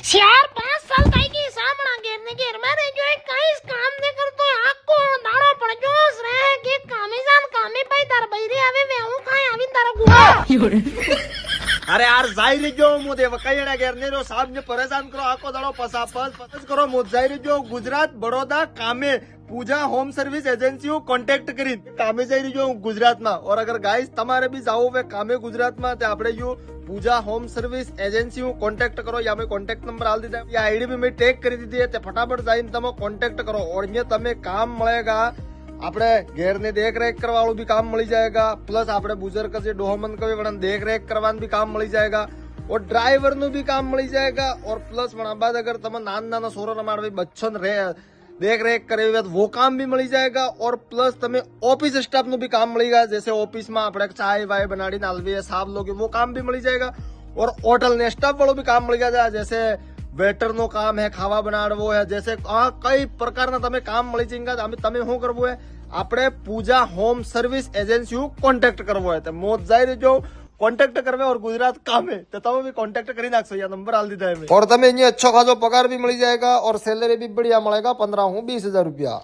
4-5 साल થઈ ગઈ સામણા ઘેર ને ઘેર મારે જો એક કઈસ કામ ને કરતો આખો દાડો પડજો રે કે કામે જાન કામે ભાઈ તાર બૈરી આવે મે હું કાઈ આવીન તારા ગુવા અરે યાર જાઈ રજો મુ દે વકાયડા ઘેર ને રો સાહેબ ને પરેશાન કરો આખો દાડો પસાપસ કરો મુ જાઈ રજો ગુજરાત બરોડા કામે पूजा होम सर्विस एजेंसी कॉन्टेक्ट करी कामे जाई रही गुजरात में। और अगर गाइस तमारे भी जाओ वे कामे गुजरात में तो आपड़े जो पूजा होम सर्विस एजेंसी कॉन्टेक्ट करो या मैं कॉन्टेक्ट नंबर डाल दीधा या आईडी भी मैं टैग कर दी थी फटाफट जाइन तमे कॉन्टेक्ट करो और ये तमे काम मिलेगा आपड़े घेर ने देख रेख करवा वालों भी काम मिल जाएगा प्लस आपड़े बुजुर्ग से डोहमन का भी देख रेख करवान भी काम मिल जाएगा और ड्राइवर नु भी काम मिल जाएगा और प्लस बाद अगर तमे नाना सोरो रमाड़ बच्चन रहे देख रेख करे वो काम भी मिल जाएगा और प्लस तमे ऑफिस स्टाफ नु भी काम मिलेगा जैसे ऑफिस में आपड़े चाय वाय बनाड़ी नालवी साहब लोग वो काम भी मिल जाएगा और होटल ने स्टाफ वालों भी काम मिल जाएगा जैसे वेटर नो काम है खावा बनाड़वो है जैसे कई प्रकार ना तमे काम मिली जाएगा तमे शू करवो है आपड़े पूजा होम सर्विस एजेंसी कॉन्टेक्ट करवो है तो मोज जाई रहो कॉन्टेक्ट करवे और गुजरात काम है तो तमे भी कॉन्टेक्ट करी नाखशो या नंबर डाल दीधा है और तमे अच्छा खासो पगार भी मिल जाएगा और सैलरी भी बढ़िया मिलेगा 15 से 20 हजार रुपया।